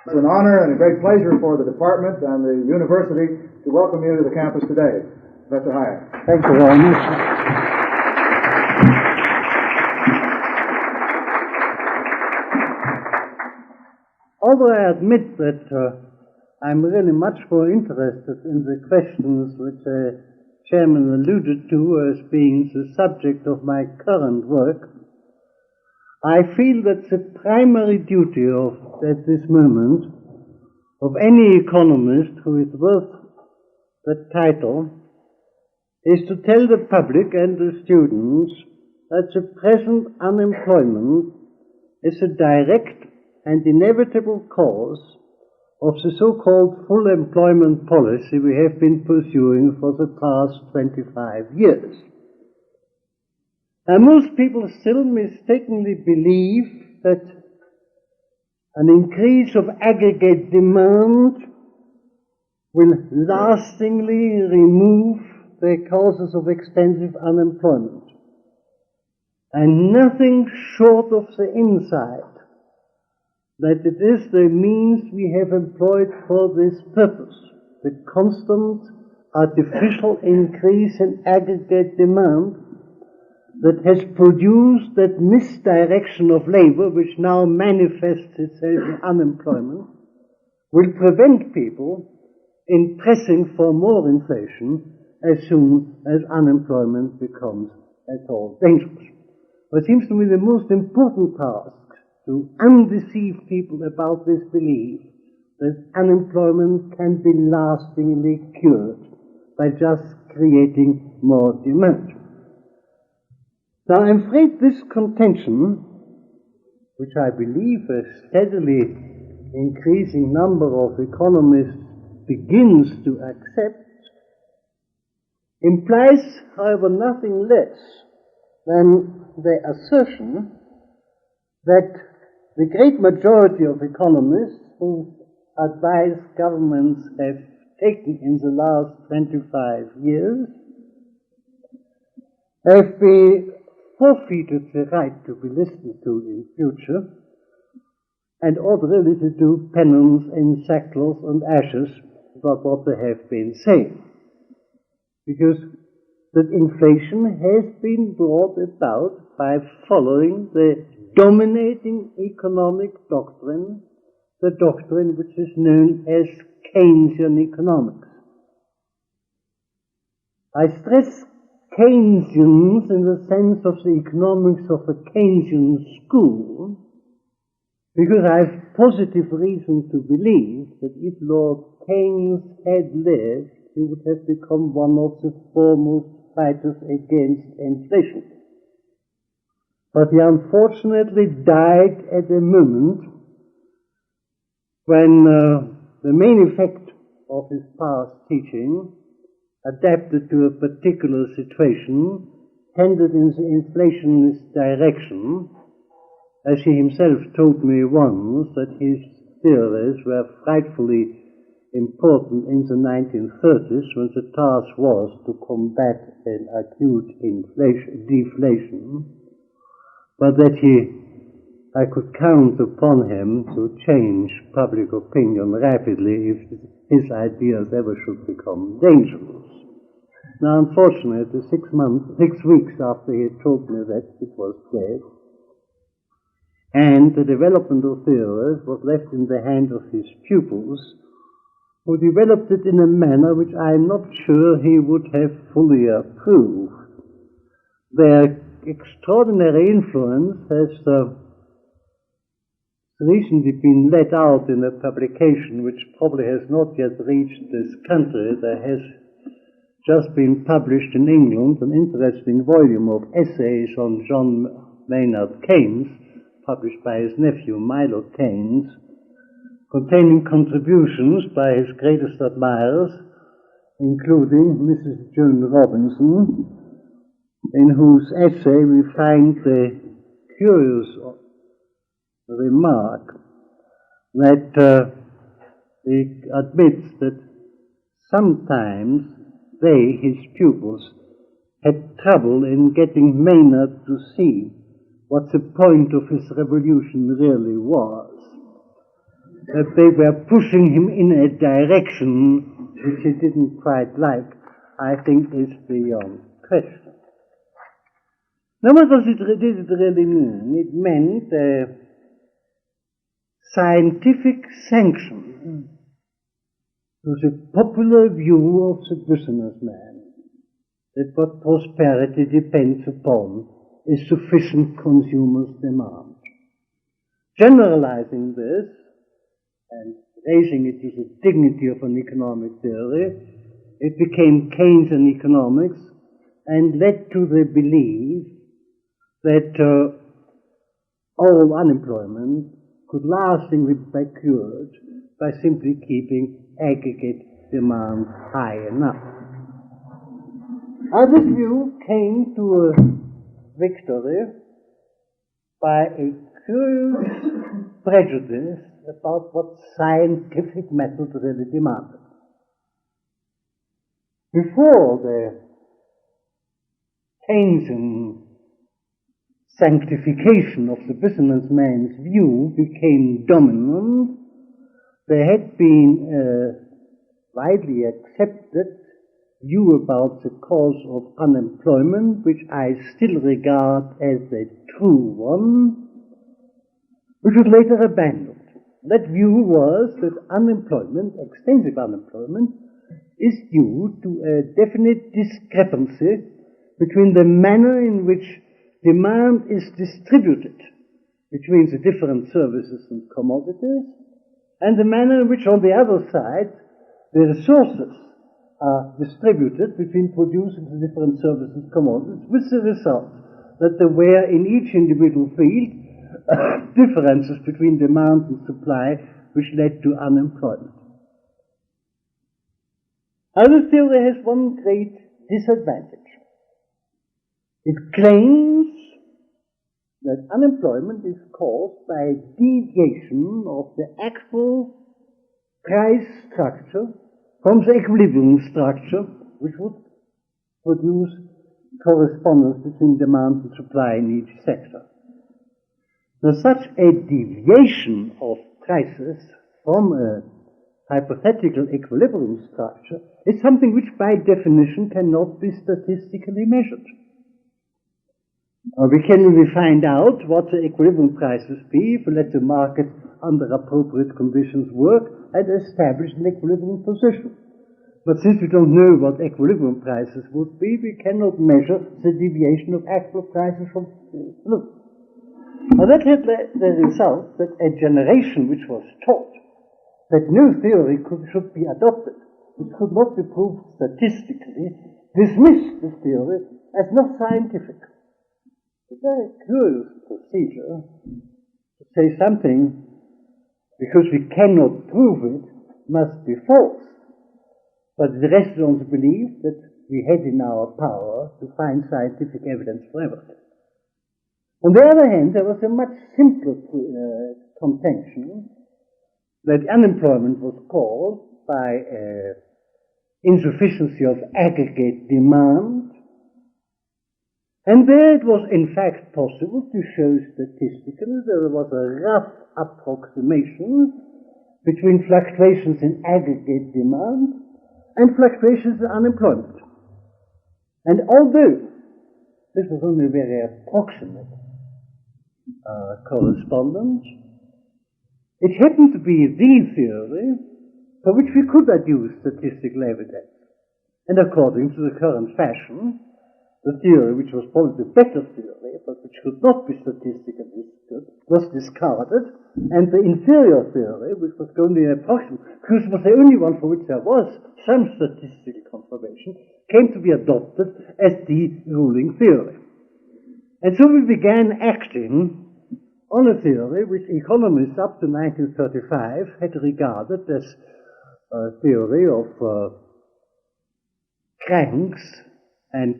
It's an honor and a great pleasure for the department and the university to welcome you to the campus today. Professor Hayek. Thank you very much. Although I admit that I'm really much more interested in the questions which the chairman alluded to as being the subject of my current work, I feel that the primary duty at this moment of any economist who is worth the title is to tell the public and the students that the present unemployment is a direct and inevitable cause of the so-called full employment policy we have been pursuing for the past 25 years. And most people still mistakenly believe that an increase of aggregate demand will lastingly remove the causes of extensive unemployment. And nothing short of the insight that it is the means we have employed for this purpose, the constant artificial increase in aggregate demand, that has produced that misdirection of labor which now manifests itself in unemployment, will prevent people in pressing for more inflation as soon as unemployment becomes at all dangerous. What seems to me the most important task to undeceive people about this belief that unemployment can be lastingly cured by just creating more demand. Now, I'm afraid this contention, which I believe a steadily increasing number of economists begins to accept, implies, however, nothing less than the assertion that the great majority of economists whose advice governments have taken in the last 25 years have been forfeited the right to be listened to in future and ought really to do penance in sackcloth and ashes about what they have been saying. Because that inflation has been brought about by following the dominating economic doctrine, the doctrine which is known as Keynesian economics. I stress Keynesians in the sense of the economics of a Keynesian school, because I have positive reason to believe that if Lord Keynes had lived, he would have become one of the foremost fighters against inflation. But he unfortunately died at a moment when the main effect of his past teaching, adapted to a particular situation, tended in the inflationist direction, as he himself told me once that his theories were frightfully important in the 1930s when the task was to combat an acute deflation, but that I could count upon him to change public opinion rapidly if his ideas ever should become dangerous. Now, unfortunately, 6 weeks after he had told me that, it was dead, and the development of theories was left in the hands of his pupils, who developed it in a manner which I am not sure he would have fully approved. Their extraordinary influence has recently been let out in a publication which probably has not yet reached this country. There has just been published in England an interesting volume of essays on John Maynard Keynes, published by his nephew Milo Keynes, containing contributions by his greatest admirers, including Mrs. Joan Robinson, in whose essay we find the curious remark that he admits that sometimes they, his pupils, had trouble in getting Maynard to see what the point of his revolution really was. that they were pushing him in a direction which he didn't quite like, I think is beyond question. Now, what did it really mean? It meant a scientific sanction to the popular view of the businessman that what prosperity depends upon is sufficient consumers' demand. Generalizing this and raising it to the dignity of an economic theory, it became Keynesian economics and led to the belief that all unemployment could lastingly be cured by simply keeping aggregate demand high enough. Now, this view came to a victory by a curious prejudice about what scientific method really demanded. Before the Keynesian sanctification of the businessman's view became dominant, there had been a widely accepted view about the cause of unemployment, which I still regard as a true one, which was later abandoned. That view was that unemployment, extensive unemployment, is due to a definite discrepancy between the manner in which demand is distributed between the different services and commodities, and the manner in which, on the other side, the resources are distributed between producing the different services and commodities, with the result that there were in each individual field differences between demand and supply, which led to unemployment. Our theory has one great disadvantage. It claims that unemployment is caused by a deviation of the actual price structure from the equilibrium structure, which would produce correspondence between demand and supply in each sector. Now, such a deviation of prices from a hypothetical equilibrium structure is something which by definition cannot be statistically measured. We can only find out what the equilibrium prices be if we let the market under appropriate conditions work and establish an equilibrium position. But since we don't know what equilibrium prices would be, we cannot measure the deviation of actual prices from look. Now that had the result that a generation which was taught that no theory should be adopted, which could not be proved statistically, dismissed this theory as not scientific. It's a very curious procedure to say something because we cannot prove it must be false, but it rested on the belief that we had in our power to find scientific evidence for everything. On the other hand, there was a much simpler contention that unemployment was caused by insufficiency of aggregate demand, and there it was in fact possible to show statistically there was a rough approximation between fluctuations in aggregate demand and fluctuations in unemployment. And although this was only a very approximate correspondence, it happened to be the theory for which we could adduce statistical evidence. And according to the current fashion, the theory which was probably the better theory, but which could not be statistically good, was discarded, and the inferior theory, which was only an approximate, because it was the only one for which there was some statistical confirmation, came to be adopted as the ruling theory. And so we began acting on a theory which economists up to 1935 had regarded as a theory of cranks and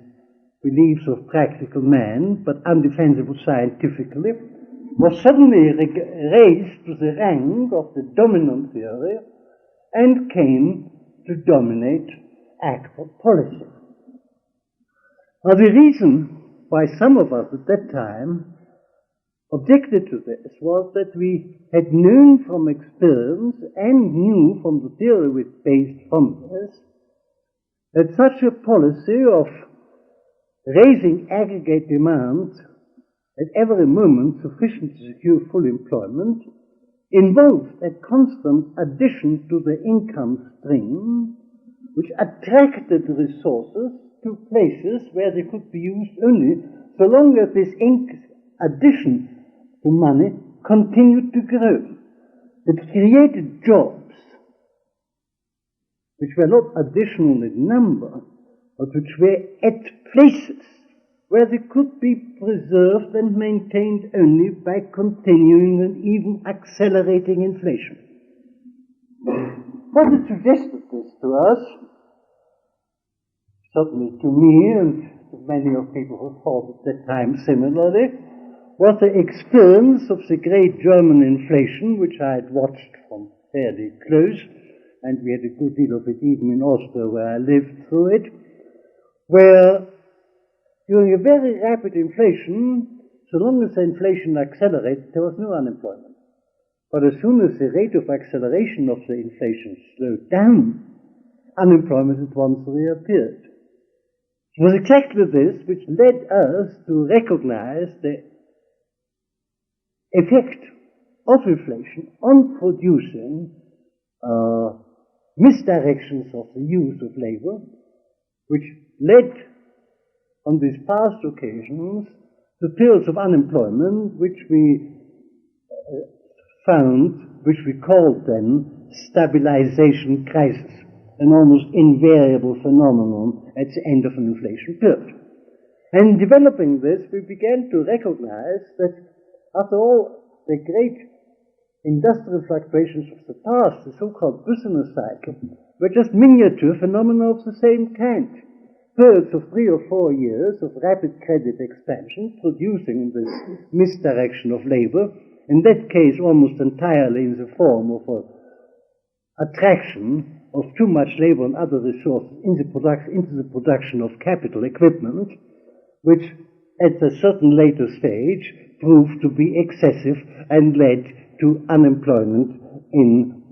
beliefs of practical man, but undefensible scientifically, was suddenly raised to the rank of the dominant theory and came to dominate actual policy. Now, the reason why some of us at that time objected to this was that we had known from experience and knew from the theory which based on this that such a policy of raising aggregate demand at every moment sufficient to secure full employment involved a constant addition to the income stream which attracted resources to places where they could be used only so long as this addition to money continued to grow. It created jobs which were not additional in number, but which were at places where they could be preserved and maintained only by continuing and even accelerating inflation. What had suggested this to us, certainly to me and to many of people who thought at that time similarly, was the experience of the great German inflation, which I had watched from fairly close, and we had a good deal of it even in Austria where I lived through it, where during a very rapid inflation, so long as the inflation accelerated, there was no unemployment. But as soon as the rate of acceleration of the inflation slowed down, unemployment at once reappeared. It was exactly this which led us to recognize the effect of inflation on producing misdirections of the use of labor, which led on these past occasions to periods of unemployment which we found, which we called then stabilization crisis, an almost invariable phenomenon at the end of an inflation period. And developing this, we began to recognize that after all, the great industrial fluctuations of the past, the so-called business cycle, were just miniature phenomena of the same kind. Periods of 3 or 4 years of rapid credit expansion producing this misdirection of labor, in that case almost entirely in the form of an attraction of too much labor and other resources into the production of capital equipment, which at a certain later stage proved to be excessive and led to unemployment in,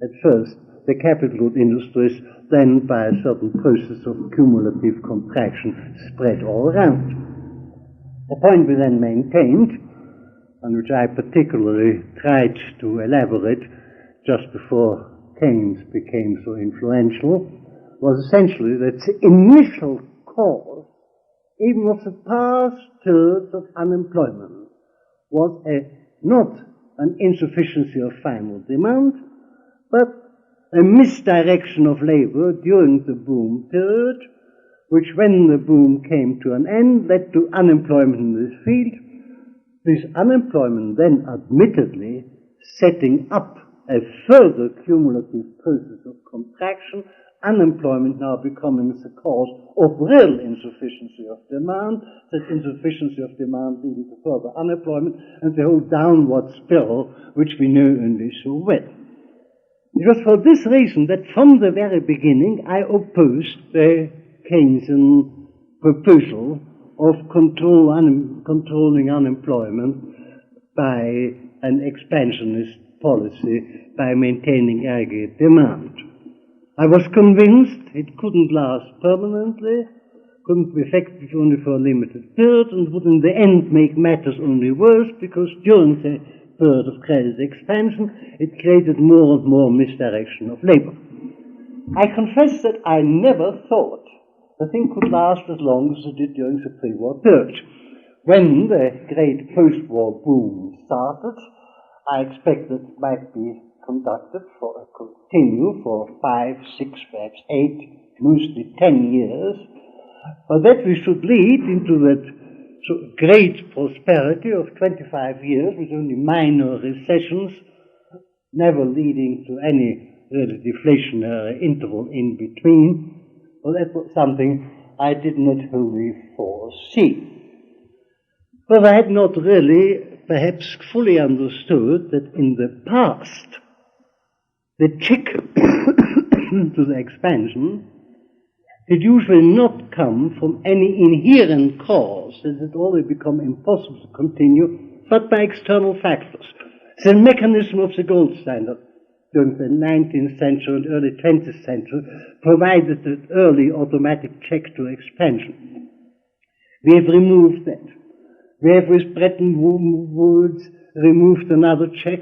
at first, the capital good industries, then by a certain process of cumulative contraction spread all around. The point we then maintained, and which I particularly tried to elaborate just before Keynes became so influential, was essentially that the initial cause, even of the past periods of unemployment, was not an insufficiency of final demand, but a misdirection of labor during the boom period, which when the boom came to an end led to unemployment in this field. This unemployment then admittedly setting up a further cumulative process of contraction, unemployment now becoming the cause of real insufficiency of demand, that insufficiency of demand leading to further unemployment, and the whole downward spiral which we know only so well. It was for this reason that from the very beginning I opposed the Keynesian proposal of controlling unemployment by an expansionist policy by maintaining aggregate demand. I was convinced it couldn't last permanently, couldn't be effective only for a limited period, and would in the end make matters only worse, because during the period of credit expansion it created more and more misdirection of labor. I confess that I never thought the thing could last as long as it did during the pre-war period. When the great post-war boom started, I expected it might be continue for 5, 6, perhaps 8, mostly 10 years, but that we should lead into that great prosperity of 25 years with only minor recessions, never leading to any really deflationary interval in between. Well, that was something I did not wholly foresee. But I had not really, perhaps, fully understood that in the past, the check to the expansion did usually not come from any inherent cause that it already become impossible to continue, but by external factors. The mechanism of the gold standard during the 19th century and early 20th century provided an early automatic check to expansion. We have removed that. We have, with Bretton Woods, removed another check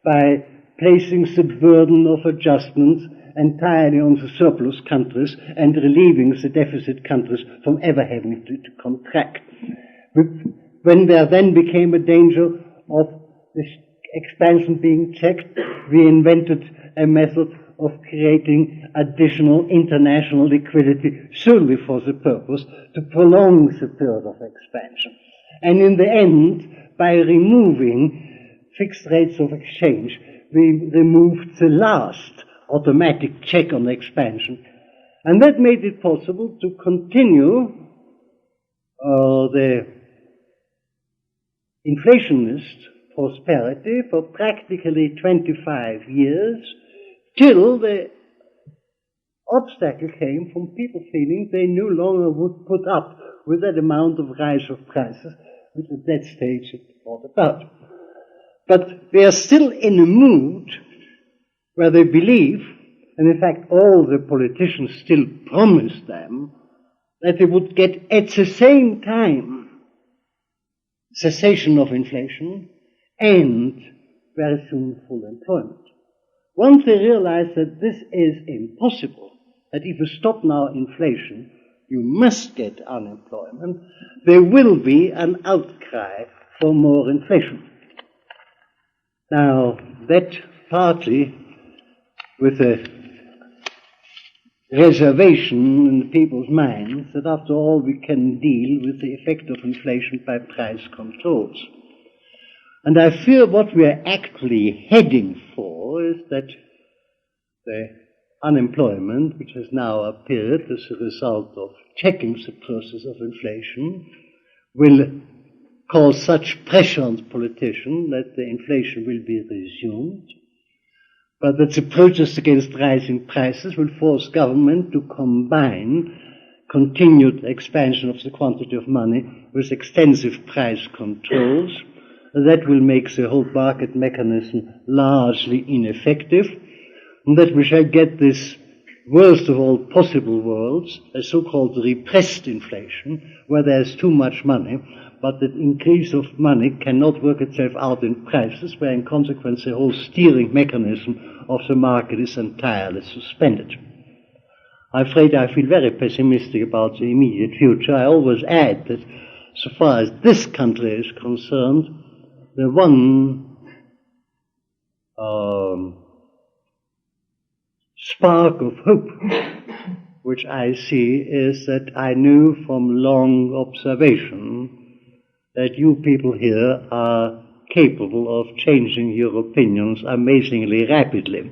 by placing the burden of adjustments entirely on the surplus countries and relieving the deficit countries from ever having to contract. When there then became a danger of this expansion being checked, we invented a method of creating additional international liquidity solely for the purpose to prolong the period of expansion. And in the end, by removing fixed rates of exchange, we removed the last automatic check on expansion. And that made it possible to continue the inflationist prosperity for practically 25 years, till the obstacle came from people feeling they no longer would put up with that amount of rise of prices which at that stage it brought about. But they are still in a mood where they believe, and in fact all the politicians still promise them, that they would get at the same time cessation of inflation and very soon full employment. Once they realize that this is impossible, that if you stop now inflation, you must get unemployment, there will be an outcry for more inflation. Now, that partly with a reservation in the people's minds that after all we can deal with the effect of inflation by price controls. And I fear what we are actually heading for is that the unemployment, which has now appeared as a result of checking the process of inflation, will cause such pressure on the politician that the inflation will be resumed, but that the protest against rising prices will force government to combine continued expansion of the quantity of money with extensive price controls. That will make the whole market mechanism largely ineffective, and that we shall get this worst of all possible worlds, a so-called repressed inflation, where there is too much money, but the increase of money cannot work itself out in prices, where in consequence the whole steering mechanism of the market is entirely suspended. I'm afraid I feel very pessimistic about the immediate future. I always add that so far as this country is concerned, the one spark of hope which I see is that I knew from long observation that you people here are capable of changing your opinions amazingly rapidly,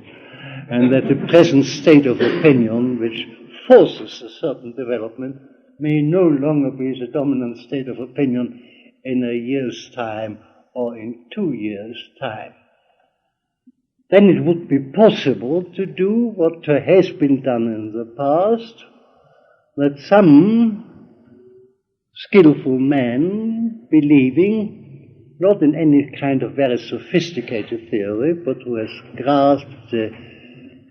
and that the present state of opinion, which forces a certain development, may no longer be the dominant state of opinion in a year's time or in 2 years' time. Then it would be possible to do what has been done in the past, that some skillful man, believing not in any kind of very sophisticated theory, but who has grasped the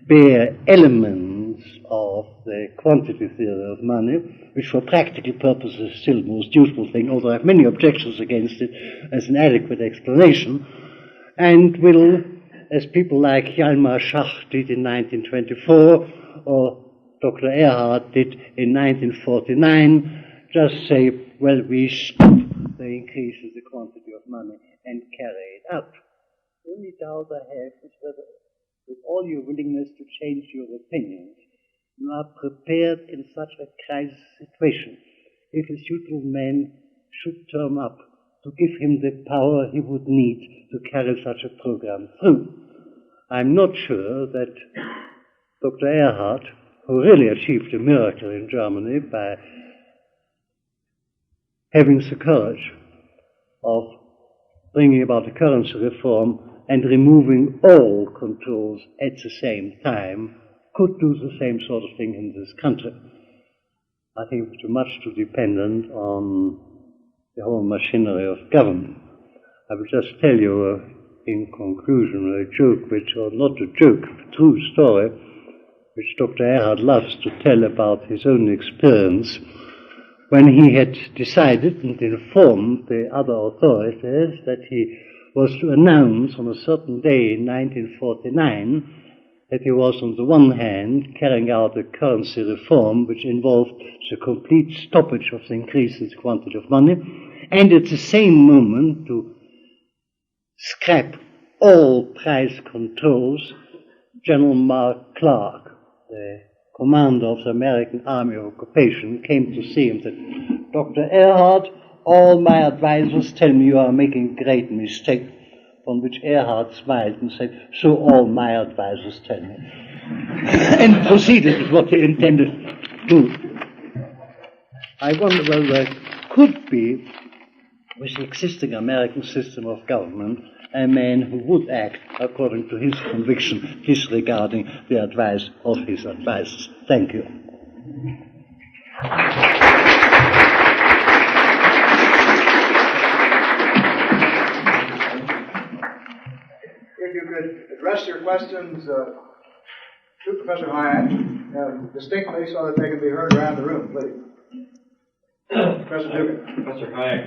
bare elements of the quantity theory of money, which for practical purposes is still the most useful thing, although I have many objections against it as an adequate explanation, and will, as people like Hjalmar Schacht did in 1924, or Dr. Erhard did in 1949, just say, well, we stop the increase in the quantity of money and carry it out. The only doubt I have is whether, with all your willingness to change your opinions, you are prepared in such a crisis situation, if a suitable man should turn up, to give him the power he would need to carry such a program through. I'm not sure that Dr. Erhard, who really achieved a miracle in Germany by having the courage of bringing about a currency reform and removing all controls at the same time, could do the same sort of thing in this country. I think it's much too dependent on the whole machinery of government. I will just tell you in conclusion a joke, or not a joke, a true story, which Dr. Erhard loves to tell about his own experience when he had decided and informed the other authorities that he was to announce on a certain day in 1949 that he was on the one hand carrying out a currency reform which involved the complete stoppage of the increase in the quantity of money, and at the same moment to scrap all price controls. General Mark Clark, the commander of the American Army of Occupation, came to see him and said, "Dr. Erhard, all my advisors tell me you are making a great mistake." On which Erhard smiled and said, "So all my advisors tell me." And proceeded with what he intended to do. I wonder whether there could be, with the existing American system of government, a man who would act according to his conviction, disregarding the advice of his advisors. Thank you. If you could address your questions to Professor Hayek distinctly so that they can be heard around the room, please. Professor Dugan. Professor Hayek,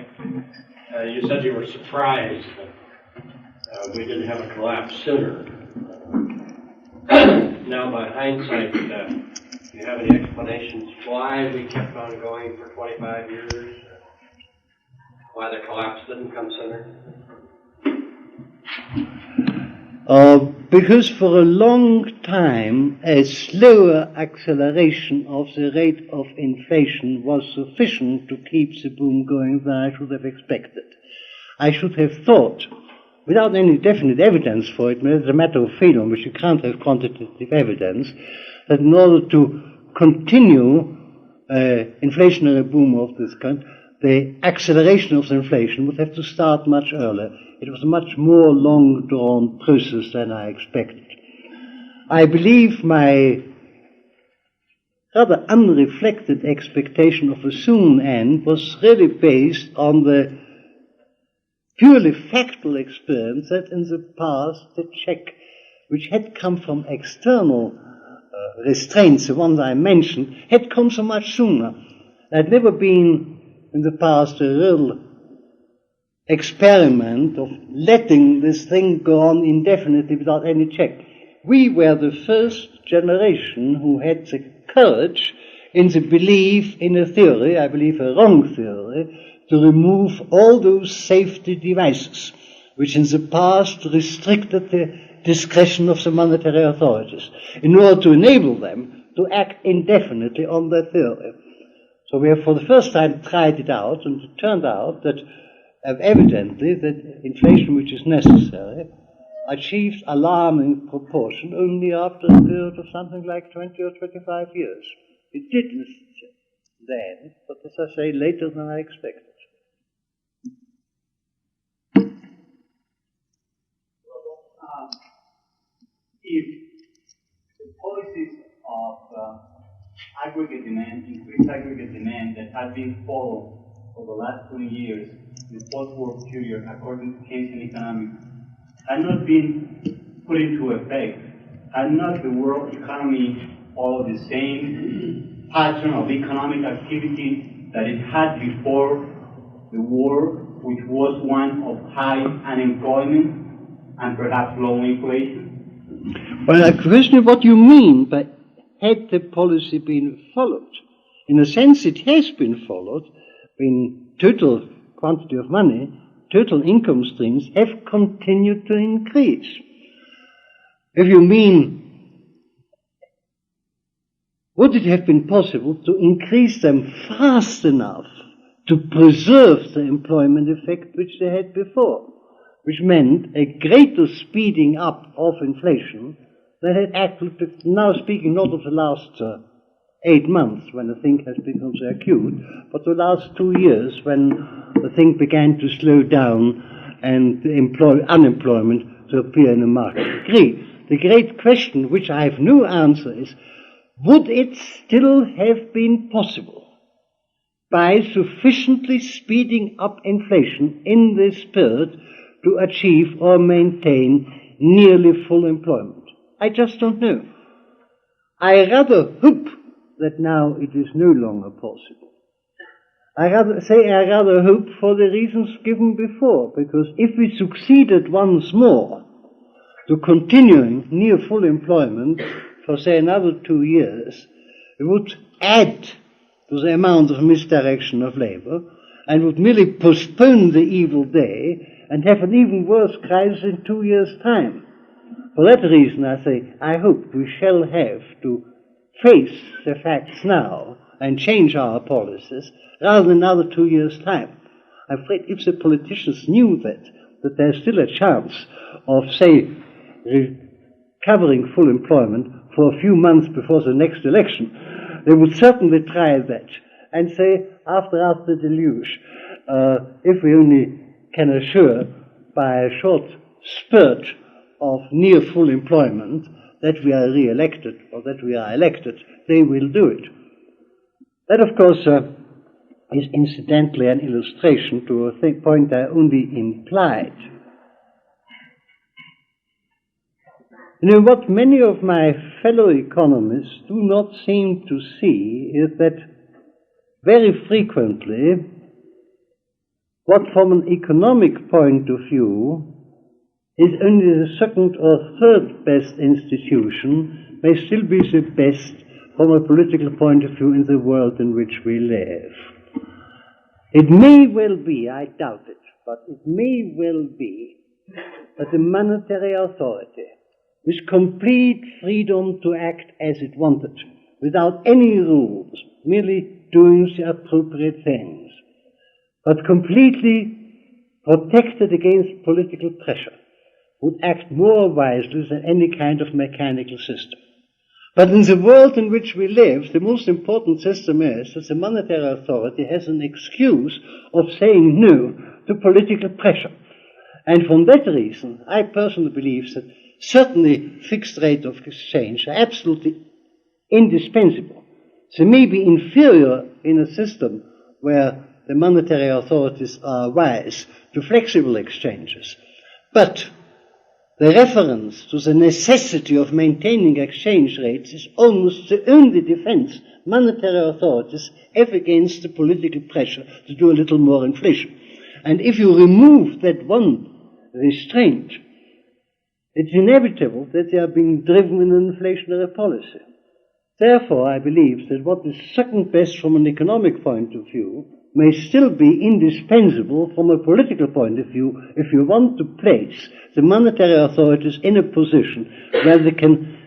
you said you were surprised that we didn't have a collapse sooner. Now, by hindsight, do you have any explanations why we kept on going for 25 years? Why the collapse didn't come sooner? Because for a long time a slower acceleration of the rate of inflation was sufficient to keep the boom going than I should have expected. I should have thought, without any definite evidence for it, it's a matter of feeling, which you can't have quantitative evidence, that in order to continue inflationary boom of this kind, the acceleration of the inflation would have to start much earlier. It was a much more long-drawn process than I expected. I believe my rather unreflected expectation of a soon end was really based on the purely factual experience that in the past the check, which had come from external restraints, the ones I mentioned, had come so much sooner. There had never been in the past a real experiment of letting this thing go on indefinitely without any check. We were the first generation who had the courage in the belief in a theory, I believe a wrong theory, to remove all those safety devices which in the past restricted the discretion of the monetary authorities in order to enable them to act indefinitely on their theory. So we have for the first time tried it out, and it turned out that evidently that inflation which is necessary achieves alarming proportion only after a period of something like 20 or 25 years. It did then, but as I say, later than I expected. If the policies of aggregate demand, increased aggregate demand that had been followed for the last 20 years in the post-war period, according to Keynesian economics, had not been put into effect, had not the world economy followed the same pattern of economic activity that it had before the war, which was one of high unemployment and perhaps low inflation? Well, I question what you mean by had the policy been followed. In a sense, it has been followed. In total quantity of money, total income streams have continued to increase. If you mean, would it have been possible to increase them fast enough to preserve the employment effect which they had before, which meant a greater speeding up of inflation that had actually, now speaking not of the last 8 months when the thing has become so acute, but the last 2 years when the thing began to slow down and unemployment to appear in a marked degree. The great question, which I have no answer, is, would it still have been possible by sufficiently speeding up inflation in this period to achieve or maintain nearly full employment? I just don't know. I rather hope that now it is no longer possible. I rather hope for the reasons given before, because if we succeeded once more to continuing near full employment for, say, another 2 years, it would add to the amount of misdirection of labor and would merely postpone the evil day and have an even worse crisis in 2 years' time. For that reason, I say, I hope we shall have to face the facts now and change our policies rather than another 2 years' time. I'm afraid if the politicians knew that there's still a chance of, say, recovering full employment for a few months before the next election, they would certainly try that and say, after the deluge, if we only can assure by a short spurt of near full employment that we are re-elected or that we are elected, they will do it. That, of course, is incidentally an illustration to a point I only implied. You know, what many of my fellow economists do not seem to see is that very frequently what from an economic point of view is only the second or third best institution may still be the best from a political point of view in the world in which we live. It may well be, I doubt it, but it may well be that the monetary authority, with complete freedom to act as it wanted, without any rules, merely doing the appropriate things, but completely protected against political pressure, would act more wisely than any kind of mechanical system. But in the world in which we live, the most important system is that the monetary authority has an excuse of saying no to political pressure. And from that reason, I personally believe that certainly fixed rate of exchange are absolutely indispensable. They may be inferior in a system where the monetary authorities are wise to flexible exchanges. But the reference to the necessity of maintaining exchange rates is almost the only defense monetary authorities have against the political pressure to do a little more inflation. And if you remove that one restraint, it's inevitable that they are being driven in an inflationary policy. Therefore, I believe that what is second best from an economic point of view may still be indispensable from a political point of view if you want to place the monetary authorities in a position where they can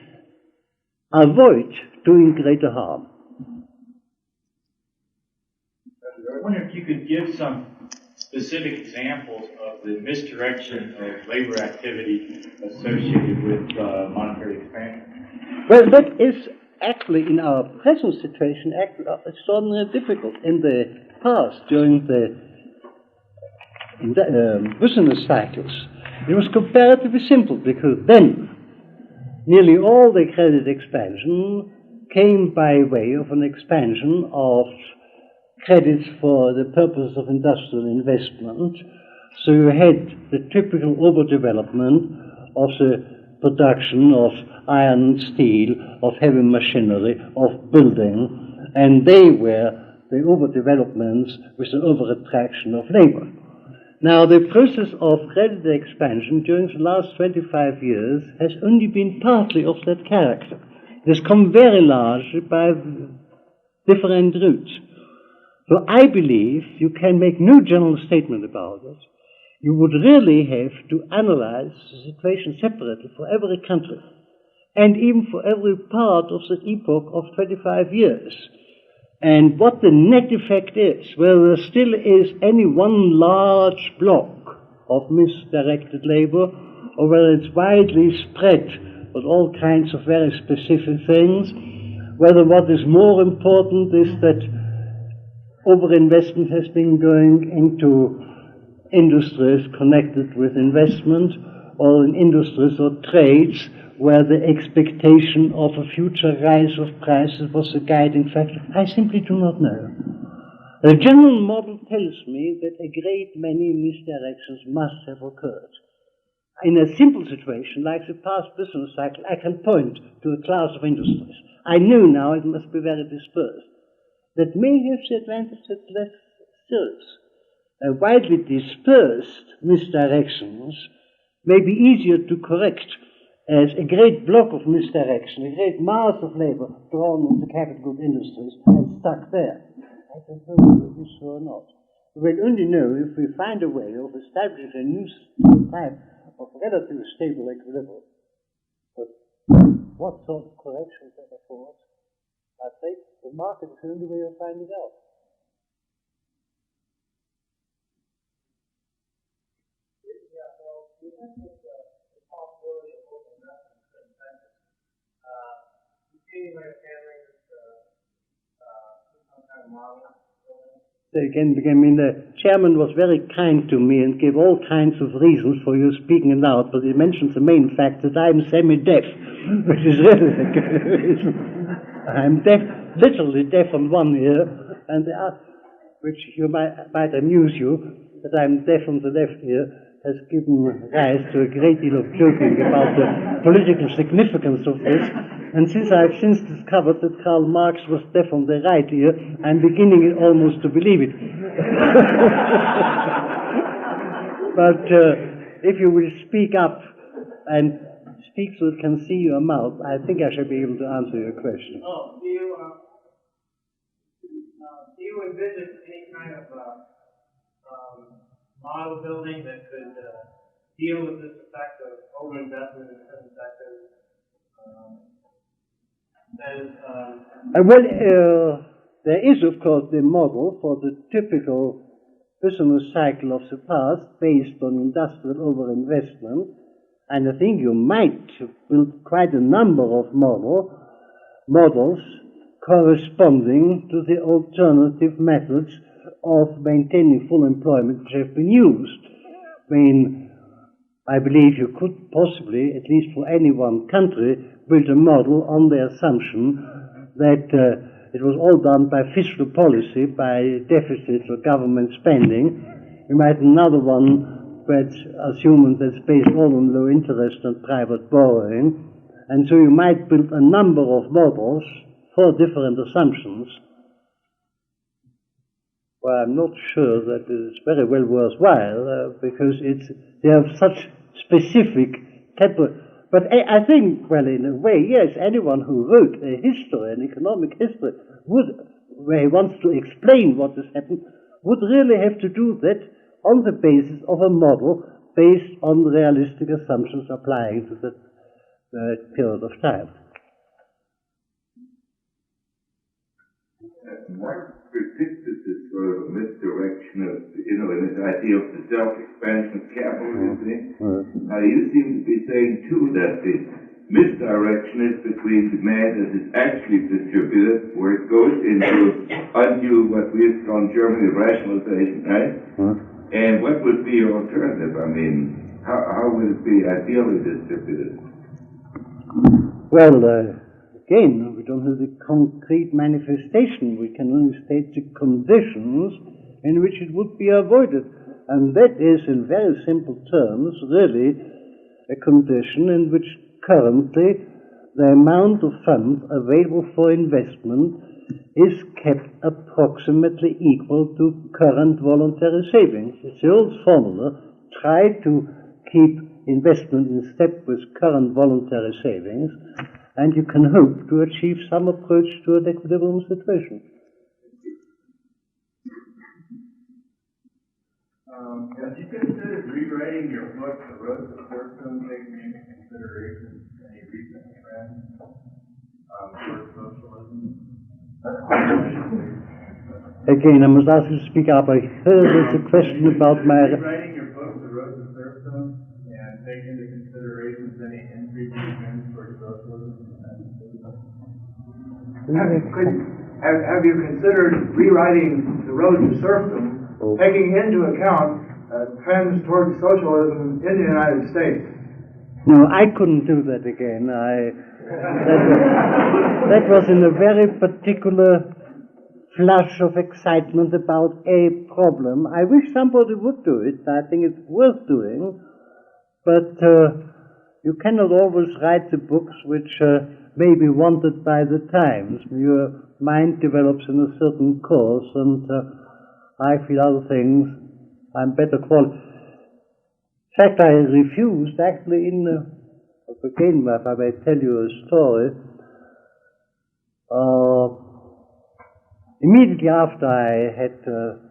avoid doing greater harm. I wonder if you could give some specific examples of the misdirection of labor activity associated with monetary expansion. Well, that is actually, in our present situation, extraordinarily difficult. In the past, during the business cycles, it was comparatively simple, because then nearly all the credit expansion came by way of an expansion of credits for the purpose of industrial investment. So you had the typical overdevelopment of the production of iron and steel, of heavy machinery, of building, and they were the overdevelopments with an overattraction of labor. Now, the process of credit expansion during the last 25 years has only been partly of that character. It has come very largely by different routes. So I believe you can make no general statement about it. You would really have to analyze the situation separately for every country, and even for every part of the epoch of 25 years. And what the net effect is, whether there still is any one large block of misdirected labor, or whether it's widely spread with all kinds of very specific things, whether what is more important is that overinvestment has been going into industries connected with investment, or in industries or trades where the expectation of a future rise of prices was the guiding factor. I simply do not know. The general model tells me that a great many misdirections must have occurred. In a simple situation, like the past business cycle, I can point to a class of industries. I know now it must be very dispersed. That may have the advantage that less serious. Widely dispersed misdirections may be easier to correct as a great block of misdirection, a great mass of labor drawn into capital goods industries and stuck there. I don't know whether it is so or not. We will only know if we find a way of establishing a new type of relatively stable equilibrium. But what sort of corrections that affords? I think the market is the only way of finding out. Again, I mean, the chairman was very kind to me and gave all kinds of reasons for you speaking aloud, but he mentioned the main fact that I'm semi-deaf, which is really a good reason. I'm deaf, literally deaf on one ear, and which might amuse you, that I'm deaf on the left ear, has given rise to a great deal of joking about the political significance of this. And since I've since discovered that Karl Marx was deaf on the right ear, I'm beginning almost to believe it. But if you will speak up and speak so it can see your mouth, I think I shall be able to answer your question. Oh, do you envision any kind of model building that could deal with this effect of overinvestment in certain sectors? There is, of course, the model for the typical business cycle of the past based on industrial overinvestment, and I think you might build quite a number of models corresponding to the alternative methods of maintaining full employment which have been used. I mean, I believe you could possibly, at least for any one country, build a model on the assumption that it was all done by fiscal policy, by deficits or government spending. You might have another one that's assuming that's based all on low interest and private borrowing. And so you might build a number of models for different assumptions. Well, I'm not sure that it's very well worthwhile because they have such specific but I think, well, in a way, yes, anyone who wrote a history, an economic history, where he wants to explain what has happened, would really have to do that on the basis of a model based on realistic assumptions applying to that period of time. Marx predicted this sort of misdirection of, in this idea of the self-expansion of capitalism. Now, you seem to be saying, too, that the misdirection is between demand as it's actually distributed, where it goes into undue, what we have called in Germany, rationalization, right? And what would be your alternative? I mean, how would it be ideally distributed? Well, again, we don't have the concrete manifestation. We can only state the conditions in which it would be avoided. And that is, in very simple terms, really a condition in which currently the amount of funds available for investment is kept approximately equal to current voluntary savings. It's the old formula: try to keep investment in step with current voluntary savings, and you can hope to achieve some approach to an equilibrium situation. Have you considered rewriting your book, The Road to Serfdom, taking into consideration any recent trends towards socialism? Again, I must ask you to speak up. I heard there's a question about my... Rewriting your book, The Road to Serfdom, and take into consideration any increasing trends towards socialism? Have you considered rewriting The Road to Serfdom, taking into account trends towards socialism in the United States? No, I couldn't do that again. That was in a very particular flush of excitement about a problem. I wish somebody would do it. I think it's worth doing, but you cannot always write the books which may be wanted by the times. Your mind develops in a certain course, and I feel other things I'm better qualified. In fact, I refused, actually, again, if I may tell you a story, immediately after I had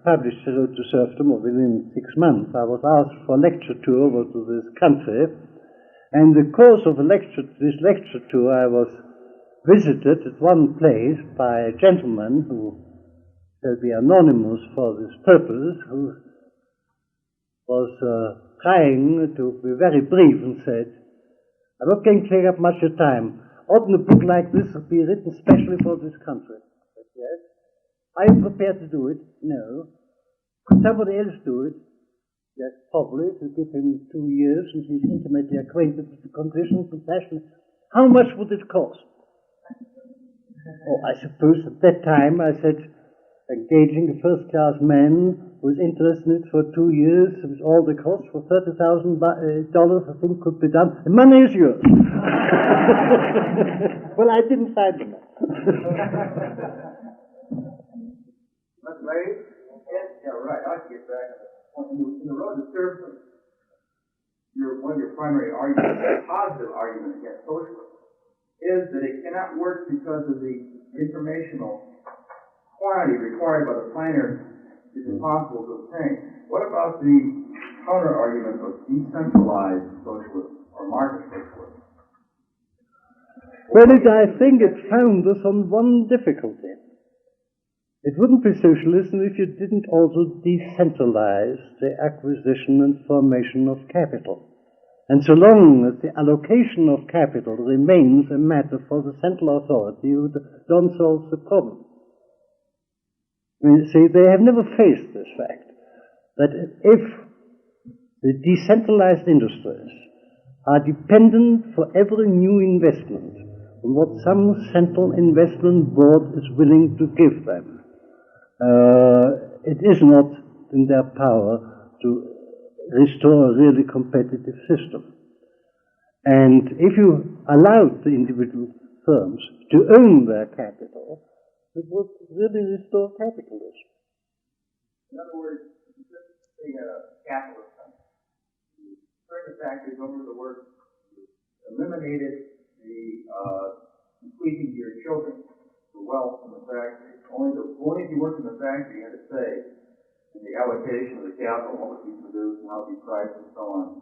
published The Road to Serfdom, or within 6 months, I was asked for a lecture tour over to this country, and in the course of this lecture tour, I was visited at one place by a gentleman who shall be anonymous for this purpose, who was trying to be very brief and said, "I'm not going to take up much of your time. Oughtn't a book like this would be written specially for this country?" I said, "Yes." "Are you prepared to do it?" "No." "Could somebody else do it?" "Yes, probably. If you give him 2 years and he's intimately acquainted with the conditions and passion." "How much would it cost?" "Oh, I suppose at that time," I said, "engaging a first-class man who is interested in it for 2 years with all the costs for $30,000, I think could be done. The money is yours." Well, I didn't find the money. Mr. Lady? Yeah, right. I'll get back to that point. In the Road to Serfdom, one of your primary arguments, positive arguments against socialism, is that it cannot work because of the informational quantity required by the planner is impossible to obtain. What about the counter-argument of decentralized socialism or market socialism? Well, I think it founders on one difficulty. It wouldn't be socialism if you didn't also decentralize the acquisition and formation of capital. And so long as the allocation of capital remains a matter for the central authority, you don't solve the problem. You see, they have never faced this fact, that if the decentralized industries are dependent for every new investment on what some central investment board is willing to give them, it is not in their power to restore a really competitive system. And if you allowed the individual firms to own their capital, it would really restore capitalism. In other words, say a capitalist country, you turn the factories over to the workers, you eliminated the bequeathing to your children the wealth from the factory. Only if you worked in the factory you had to say in the allocation of the capital, what would be produced and how it would be priced and so on.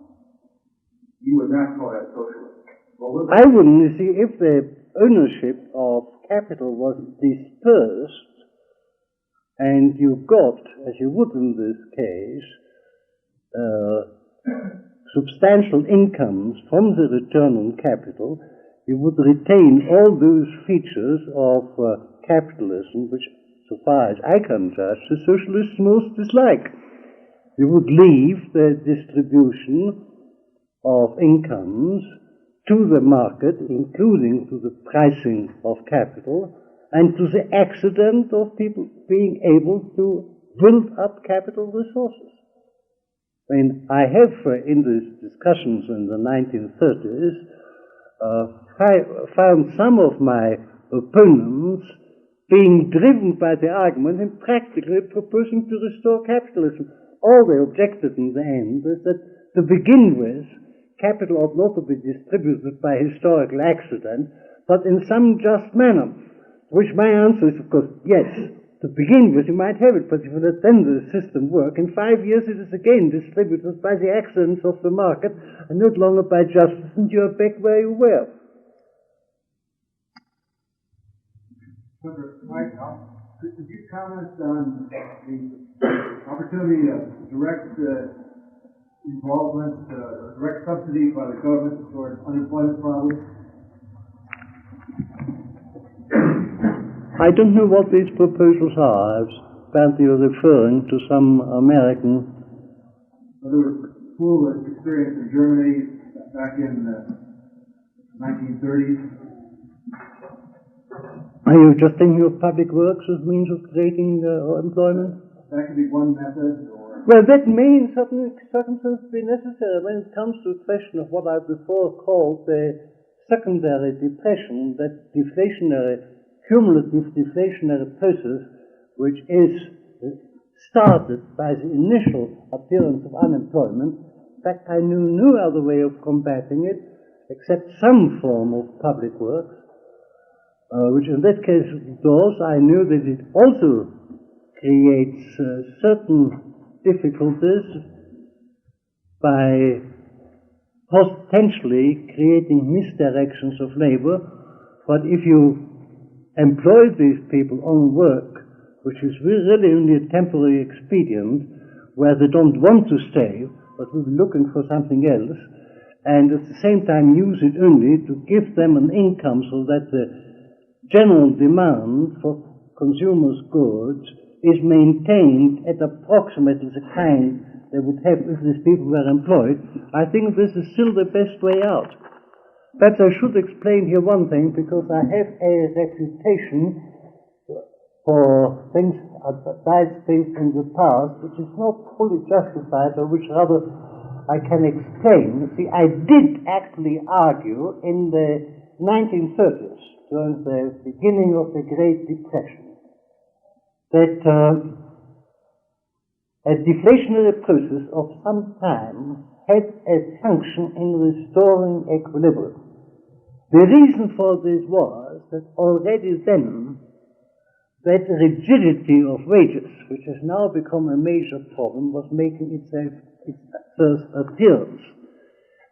You would not call that socialism. I wouldn't. You see, if the ownership of capital was dispersed and you got, as you would in this case, substantial incomes from the return on capital, you would retain all those features of capitalism which, so far as I can judge, the socialists most dislike. You would leave the distribution of incomes to the market, including to the pricing of capital, and to the accident of people being able to build up capital resources. I mean, I have, in these discussions in the 1930s, found some of my opponents being driven by the argument and practically proposing to restore capitalism. All they objected in the end is that, to begin with, capital ought not to be distributed by historical accident, but in some just manner. Which my answer is, of course, yes. To begin with, you might have it, but if you let then the system work, in 5 years it is again distributed by the accidents of the market, and not longer by justice, and you are back where you were. Mike, could you comment on the opportunity of direct involvement, direct subsidy by the government toward unemployment problems? I don't know what these proposals are. Apparently you're referring to some American... Well, there was a full experience in Germany back in the 1930s. Are you just thinking of public works as means of creating employment? That could be one method, or Well, that may in certain circumstances be necessary when it comes to the question of what I before called the secondary depression, that deflationary, cumulative deflationary process which is started by the initial appearance of unemployment. In fact, I knew no other way of combating it except some form of public works, which in that case does. I knew that it also creates certain difficulties by potentially creating misdirections of labor, but if you employ these people on work which is really only a temporary expedient where they don't want to stay but will be looking for something else, and at the same time use it only to give them an income so that the general demand for consumers' goods is maintained at approximately the kind they would have if these people were employed, I think this is still the best way out. Perhaps I should explain here one thing, because I have a reputation for things, advised things in the past, which is not fully justified, or which rather I can explain. See, I did actually argue in the 1930s, during the beginning of the Great Depression, that a deflationary process of some time had a function in restoring equilibrium. The reason for this was that already then that rigidity of wages, which has now become a major problem, was making itself its first appearance.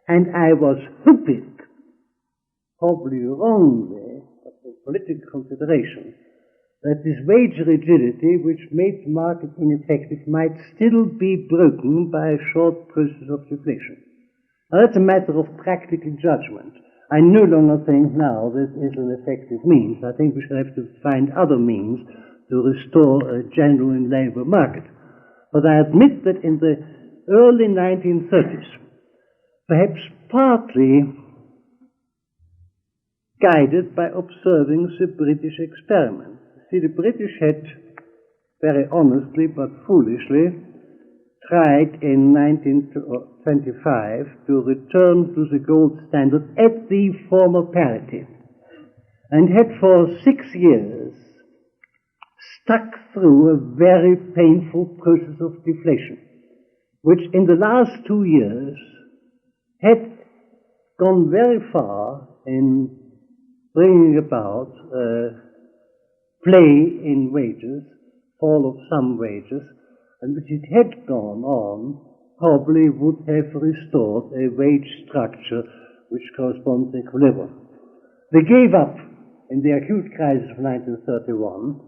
And I was hoping, probably wrongly, but for political consideration, that this wage rigidity, which made the market ineffective, might still be broken by a short process of deflation. Now, that's a matter of practical judgment. I no longer think now this is an effective means. I think we shall have to find other means to restore a genuine labor market. But I admit that in the early 1930s, perhaps partly guided by observing the British experiment. See, the British had, very honestly but foolishly, tried in 1925 to return to the gold standard at the former parity, and had for 6 years stuck through a very painful process of deflation, which in the last 2 years had gone very far in bringing about play in wages, fall of some wages, and which it had gone on, probably would have restored a wage structure which corresponds to equilibrium. They gave up in the acute crisis of 1931,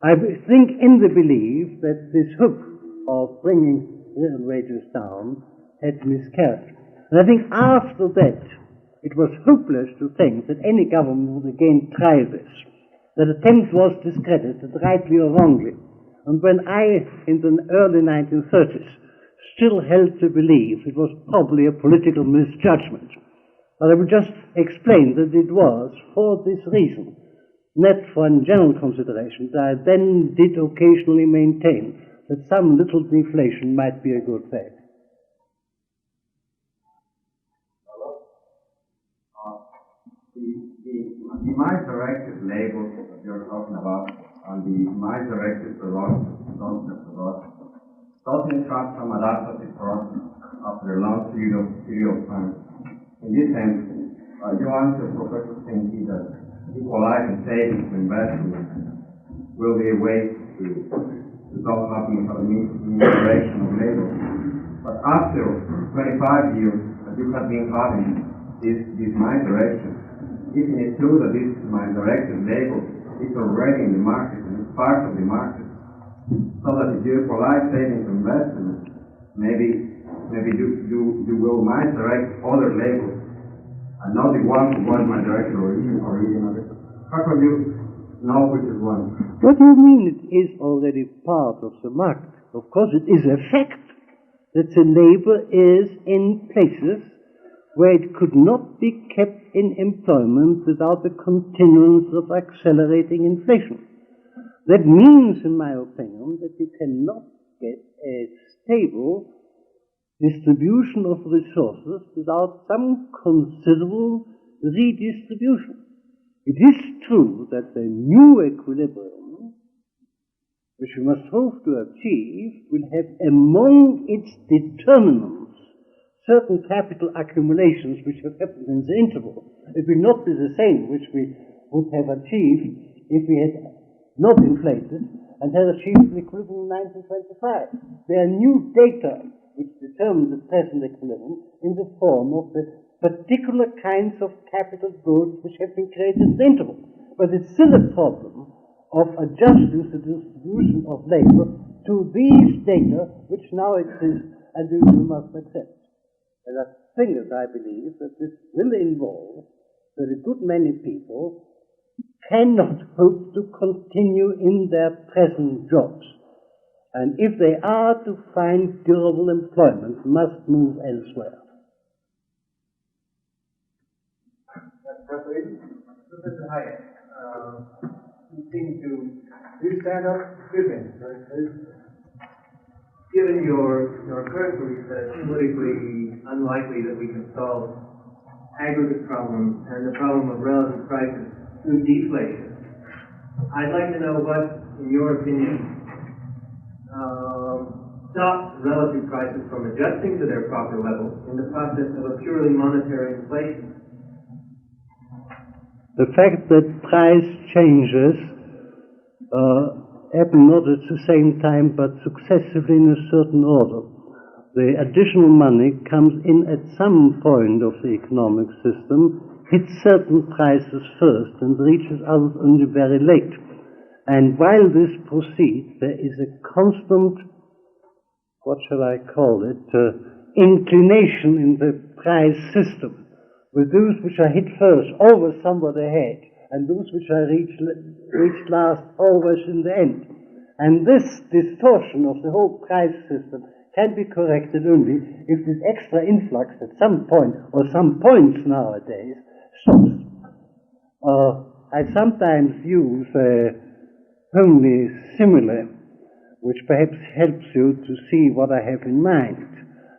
I think in the belief that this hope of bringing real wages down had miscarried. And I think after that, it was hopeless to think that any government would again try this. That attempt was discredited, rightly or wrongly. And when I, in the early 1930s, still held to believe it was probably a political misjudgment, but I would just explain that it was for this reason, not for a general consideration, that I then did occasionally maintain that some little deflation might be a good thing. The mind-directed labels that you're talking about, and the mind-directed concept doesn't come from adaptive process after a long period of time. In this sense, you answer Professor Stinky that equalizing savings and investment will be a way to solve something for the migration of labor. But after 25 years that you have been having this mind-direction, isn't it true that this mind-directed labor is already in the market and it's part of the market? So that if you equalize savings and investment, maybe you will mind-direct other labels and not the one mind-directed originally. How can you know which is one? What do you mean it is already part of the market? Of course it is a fact that the labor is in places where it could not be kept in employment without the continuance of accelerating inflation. That means, in my opinion, that you cannot get a stable distribution of resources without some considerable redistribution. It is true that the new equilibrium, which we must hope to achieve, will have among its determinants certain capital accumulations which have happened in the interval. It will not be the same which we would have achieved if we had not inflated and had achieved the equilibrium in 1925. There are new data which determine the present equilibrium in the form of the particular kinds of capital goods which have been created in the interval. But it's still a problem of adjusting the distribution of labor to these data which now exist and which we must accept. And the thing is, I believe, that this will involve that a good many people cannot hope to continue in their present jobs. And if they are to find durable employment, must move elsewhere. Mr. Hayek, you seem to... You stand up? Excuse me. Please. Given your current belief that it's politically unlikely that we can solve aggregate problems and the problem of relative prices through deflation, I'd like to know what, in your opinion, stops relative prices from adjusting to their proper level in the process of a purely monetary inflation. The fact that price changes happen not at the same time but successively in a certain order. The additional money comes in at some point of the economic system, hits certain prices first and reaches others only very late. And while this proceeds, there is a constant, what shall I call it, inclination in the price system, with those which are hit first always somewhat ahead, and those which are reached last always in the end. And this distortion of the whole price system can be corrected only if this extra influx at some point, or some points nowadays, stops. I sometimes use a homely simile, which perhaps helps you to see what I have in mind.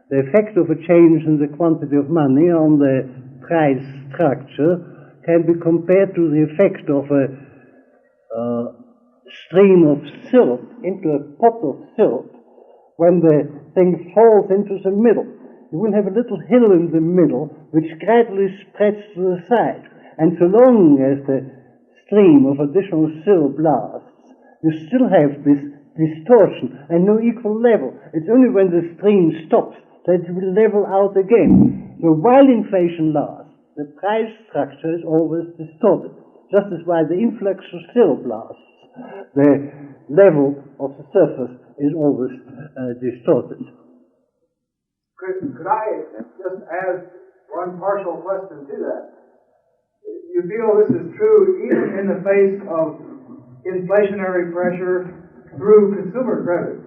The effect of a change in the quantity of money on the price structure can be compared to the effect of a stream of syrup into a pot of syrup when the thing falls into the middle. You will have a little hill in the middle which gradually spreads to the side. And so long as the stream of additional syrup lasts, you still have this distortion and no equal level. It's only when the stream stops that it will level out again. So while inflation lasts, the price structure is always distorted. Just as while the influx of syrup lasts, the level of the surface is always distorted. Could I just add one partial question to that? You feel this is true even in the face of inflationary pressure through consumer credit?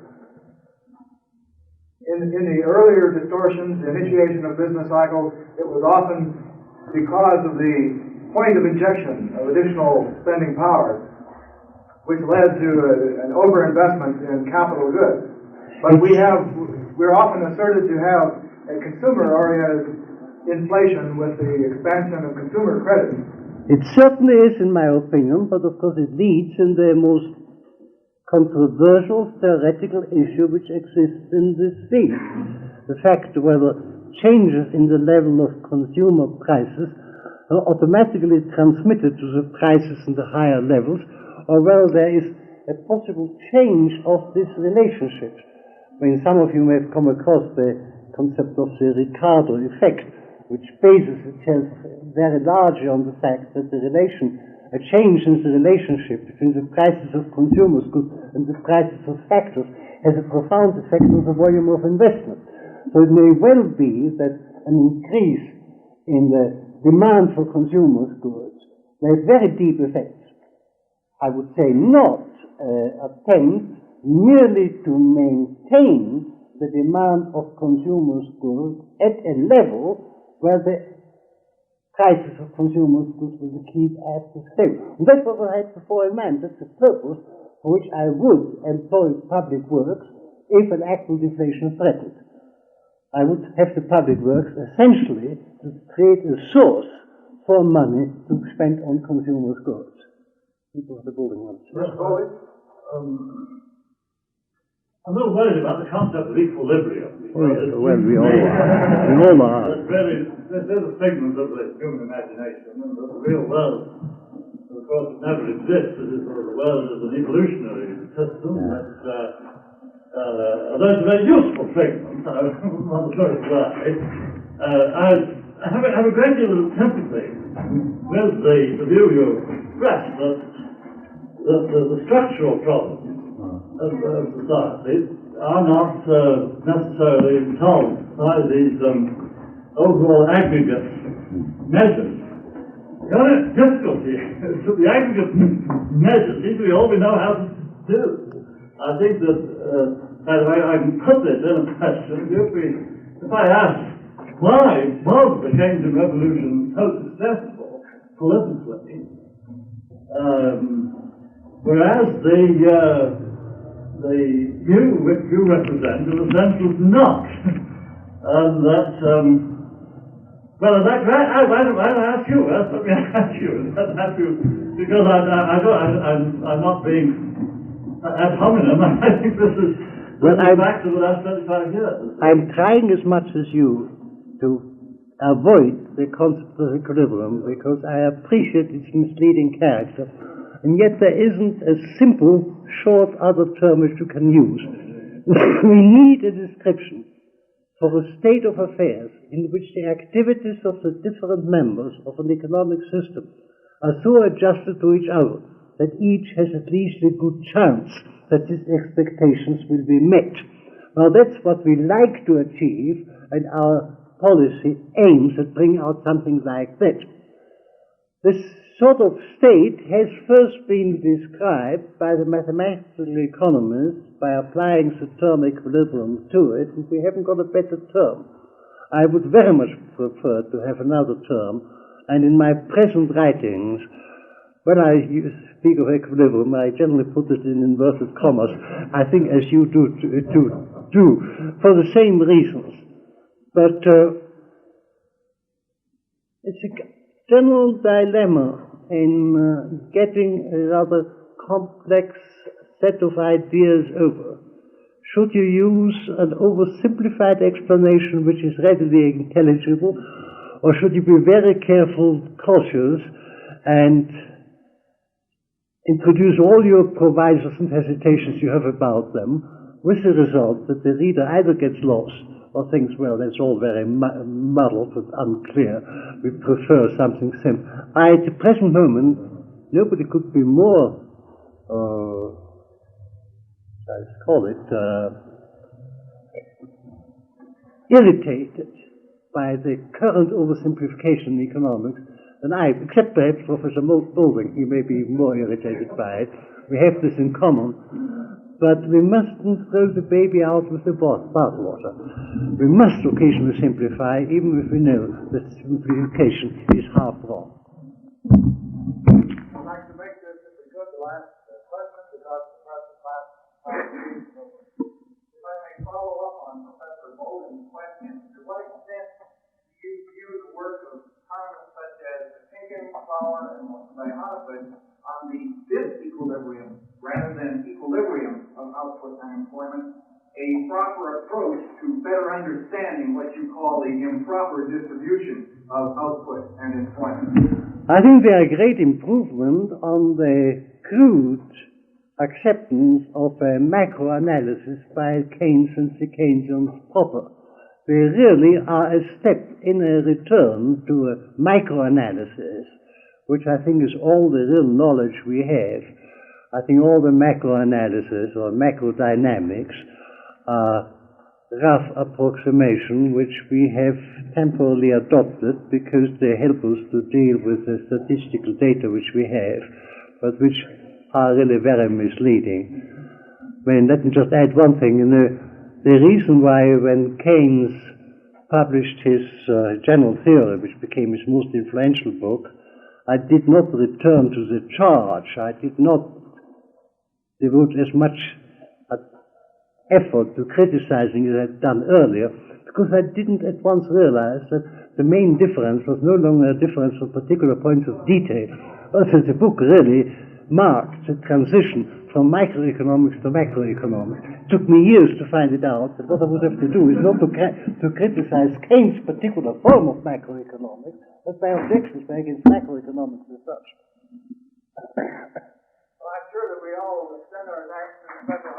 In the earlier distortions, the initiation of business cycles, it was often because of the point of injection of additional spending power, which led to an overinvestment in capital goods. But we're often asserted to have a consumer-oriented inflation with the expansion of consumer credit. It certainly is, in my opinion, but of course it leads in the most controversial theoretical issue which exists in this field. The fact whether changes in the level of consumer prices are automatically transmitted to the prices in the higher levels, or whether there is a possible change of this relationship. I mean, some of you may have come across the concept of the Ricardo effect, which bases itself very largely on the fact that a change in the relationship between the prices of consumers' goods and the prices of factors has a profound effect on the volume of investment. So it may well be that an increase in the demand for consumers' goods may have very deep effects. I would say not attempt merely to maintain the demand of consumers' goods at a level where the prices of consumers' goods will keep at the same. And that's what I had before in mind. That's the purpose for which I would employ public works if an actual deflation threatened. I would have the public works essentially to create a source for money to spend on consumers' goods. People of the building ones. I'm a little worried about the concept of equilibrium. Oh, yes, well, we all are. We all are. There's a figment of the human imagination, and the real world, of course, it never exists. It is sort of the world as an evolutionary system. Although it's a very useful figment, I wouldn't want to throw it away. I have a great deal of sympathy with the view you expressed that the structural problems of society are not necessarily solved by these overall aggregate measures. The only difficulty is that the aggregate measures seem to be all we know how to do. I think that, by the way, I can put this in a question. If I ask, why was the Keynesian revolution so successful politically, whereas the view which you represent in a sense was not. And that, well, that's right. Why don't I ask you? Let me ask you. Because I'm not being ad hominem. I think this is back to the last 25 years. I'm trying as much as you to avoid the concept of equilibrium because I appreciate its misleading character. And yet there isn't a simple, short other term which you can use. We need a description for a state of affairs in which the activities of the different members of an economic system are so adjusted to each other that each has at least a good chance that his expectations will be met. Now that's what we like to achieve, and our policy aims at bringing out something like that. This sort of state has first been described by the mathematical economists by applying the term equilibrium to it, and we haven't got a better term. I would very much prefer to have another term, and in my present writings, when I speak of equilibrium, I generally put it in inverted commas, I think as you do, for the same reasons. But it's a general dilemma in getting a rather complex set of ideas over. Should you use an oversimplified explanation which is readily intelligible, or should you be very careful, cautious, and introduce all your provisos and hesitations you have about them, with the result that the reader either gets lost or thinks, well, that's all very muddled and unclear. We prefer something simple. At the present moment, nobody could be more, let's call it, irritated by the current oversimplification in economics than I, except perhaps Professor Boulding. He may be more irritated by it. We have this in common. But we mustn't throw the baby out with the bathwater. We must occasionally simplify, even if we know that simplification is half wrong. I'd like to make this, if we could, the last question, because the present last if I may follow up on Professor Boulding's question, to what extent do you view the work of economists such as Hayek, and on the disequilibrium rather than equilibrium of output and employment, a proper approach to better understanding what you call the improper distribution of output and employment? I think they are a great improvement on the crude acceptance of a macro-analysis by Keynes and the Keynesians proper. They really are a step in a return to a micro-analysis, which I think is all the real knowledge we have. I think all the macro-analysis or macro-dynamics are rough approximation which we have temporarily adopted because they help us to deal with the statistical data which we have, but which are really very misleading. I mean, let me just add one thing. The reason why when Keynes published his General Theory, which became his most influential book, I did not return to the charge. I did not devote as much effort to criticizing as I had done earlier, because I didn't at once realize that the main difference was no longer a difference of particular points of detail, but that the book really marked the transition from microeconomics to macroeconomics. It took me years to find it out, but what I would have to do is not to criticize Keynes' particular form of macroeconomics, but my objections were against macroeconomics as such. Well, I'm sure that we all extend our thanks to Professor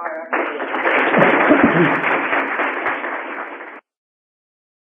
Hayek.